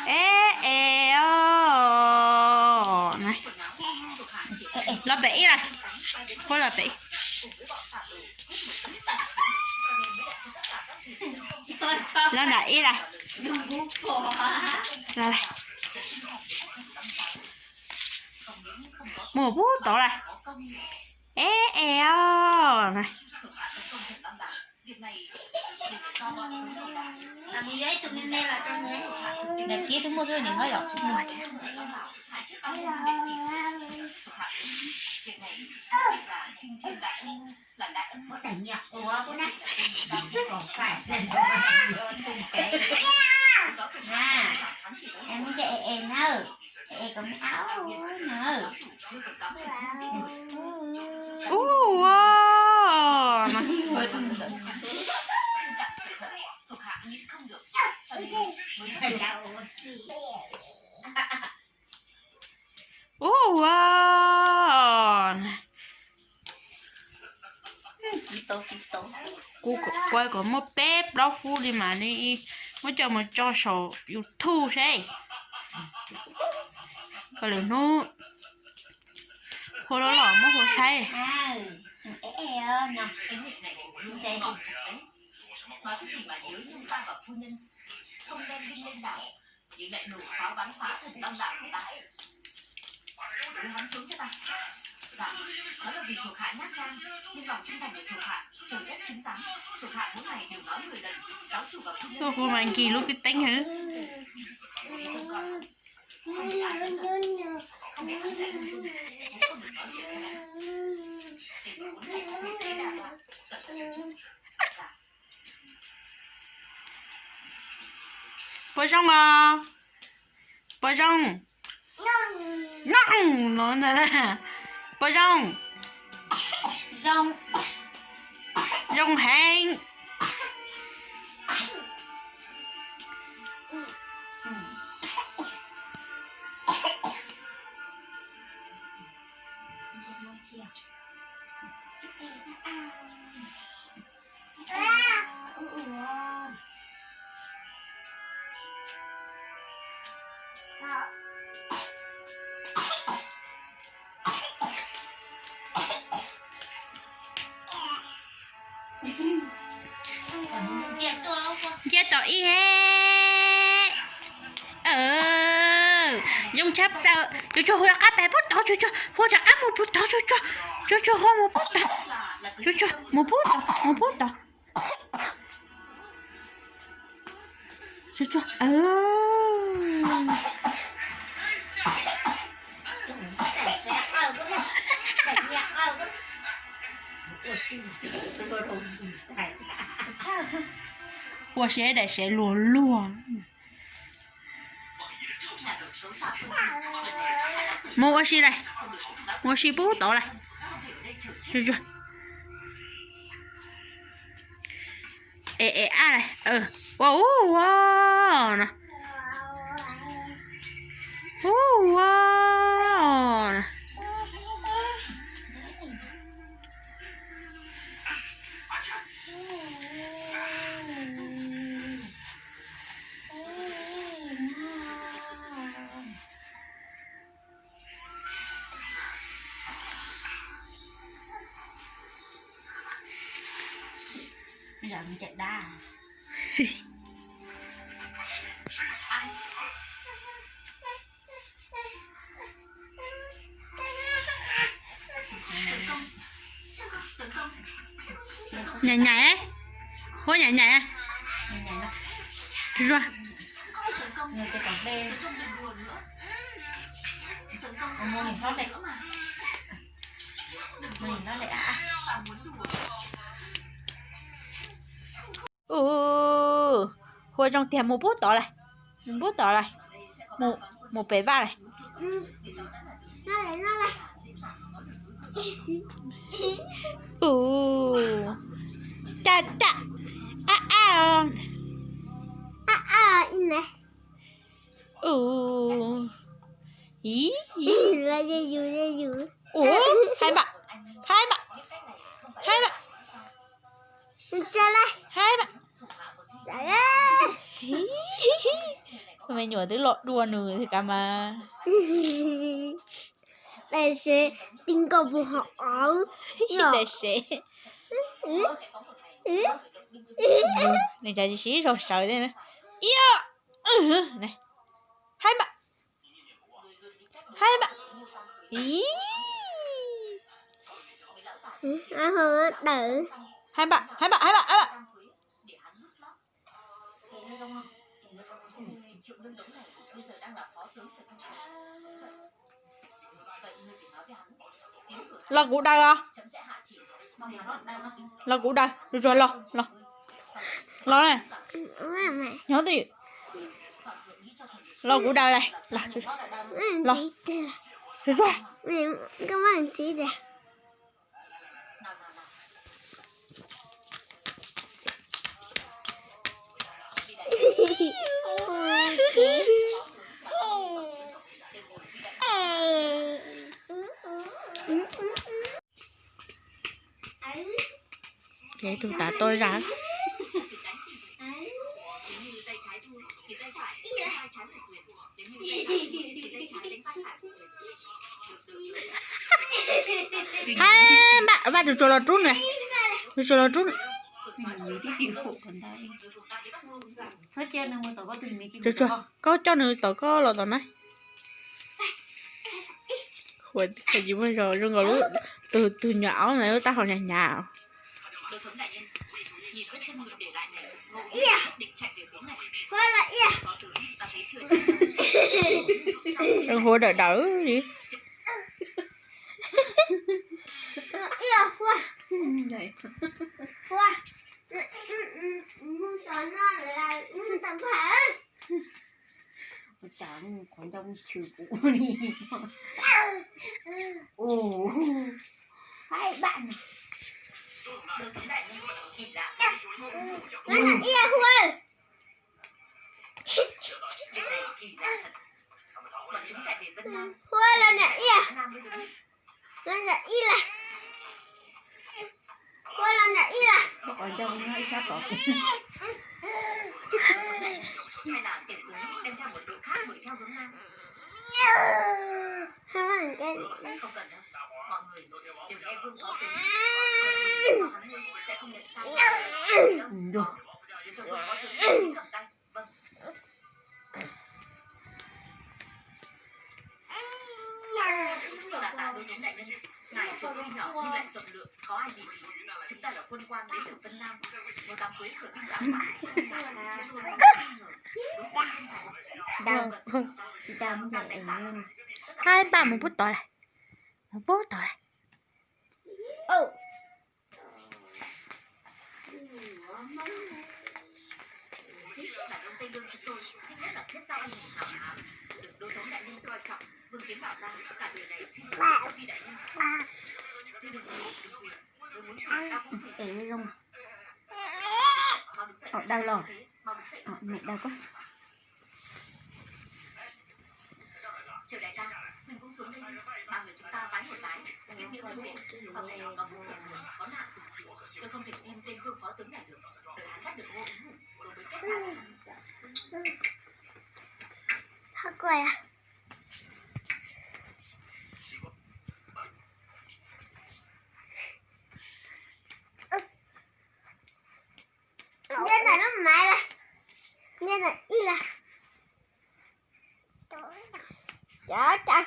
ê ê ô này là bể này thôi là bể là đẩy này là này mùa bút tổ này ê ê ô này làm gì đấy, tụi mình đây là trong đấy. Để kia chúng mua rồi thì hơi lọt chút mùi. Có đẩy nhạc của cô này. Còn phải dần em muốn cho em nơ. Em có mấy áo nơ. Cô quay có một bếp đó phu đi mà đi mới cho một cho sổ YouTube thế còn là nó hồi đó là mất hồi say nằm cái việc này của xe nói cái gì mà nếu như ta và phu nhân không đem binh lên đảo thì lại nổ pháo bắn phá thần long đạo của ta ấy. Đưa hắn xuống cho ta. Dạ, đó là vì thuộc hạ nhát gan nhưng lòng trung thành của thuộc hạ trời đất chứng giám. Thuộc hạ mỗi ngày đều nói 10 lần giáo chủ và phu nhân. Tôi không anh kỳ lúc cái tính hả? Không để ai lẫn giận, không để hắn chạy lung tung, cũng không được nói chuyện thế này. Tình huống này không bị thế nào ạ? Tận chịu chứ. Dạ. Bơi rong à? Bơi rong. Nong, nó là bơi rong. Rong. Rong hang. Chết tội y he dùng chấp tờ cho hồi cá bé bút đó cho hồi cá một bút đó cho hồi một bút đó cho một bút đó cho我写的是罗罗，我写来，我写不到来，就来，哇呢，呢。Giờ mình chạy đa nhảy nhảy ấy hôi nhảy nhảy rồi người ta còn đen mua hình nó đẹp mình nó đẹp hồi trong thèm một bút tỏ này một bé va này nó này ta in này ý là dây dù hai bạn cho đây hai bạn đây mày nhỏ tới lọ đùa nửa thì cả mà. 但是听个不好。 Để sẽ. Này chả chỉ xí rồi sợ đây nữa. Này. Hai bạn. Ý. Ai hứa đỡ. Hai bạn. Triệu Lương Tống này bây giờ đang là phó tướng phải không? Vậy người phải nói với hắn. Lo củ đây à? Chấm sẽ hạ chỉ. Mong nó đau nó tính. Lo củ đây. Được rồi lo. Lo này. Mẹ. Nhớ gì? Lo củ đây này. Lo. Được rồi. Mẹ, cảm ơn chị nè. Vậy tôi tả tôi ra. Ba được rồi là trút này. Được rồi là trút. Được rồi. Có cho nữa tao có là tao nói. Hồi gì bây giờ rồi ngồi từ nhỏ này tao hồi nhà. Đừng hồi đỡ gì. Chẳng còn trong trừ cũ đi. Ồ. Hai bạn. Nó là ia Huy. Huy là nè ia. Nó là ia. Huy là nè ia. Còn trong nó sao có. Hay là tiểu tướng đem theo một đội khác đuổi theo hướng Nam. Không cần đâu. Mọi người đều nghe Vương phó tướng. Hắn luôn sẽ không nhận sai. Được. Để cho Vương phó tướng cầm tay. Vâng. Là tạ đối với đại nhân. Ngài tuổi tuy nhỏ nhưng lại rộng lượng, có ai gì thì chúng ta là quân quan đến từ Vân Nam, một đám cưới khởi binh đảo Đang 2, 3 một bút tỏi này. Một bút tỏi này. Đàn ông Tây Lương chúng tôi thích nhất là thiết giao anh hùng hào hán, được đô thống đại nhân coi trọng. Vương Kiến bảo rằng cả đời này xin lỗi cho phi đại nhân. Thế đừng quyền, tôi muốn hỏi ta cũng thể rung. đau lòng. Mẹ đau quá. Triều đại ca, mình cũng xuống đây đi. Ba người chúng ta vái một cái, kiếm miệng thương viện. Sau này có vũ hiểm nguồn, có nạn cùng chịu. Tôi không thể tin tên Vương phó tướng này được. Đợi hắn bắt được ngô ứng hùng, rồi mới kết ra. Thật quay à? Nhân này nó mẹ là nhân này y là chó chả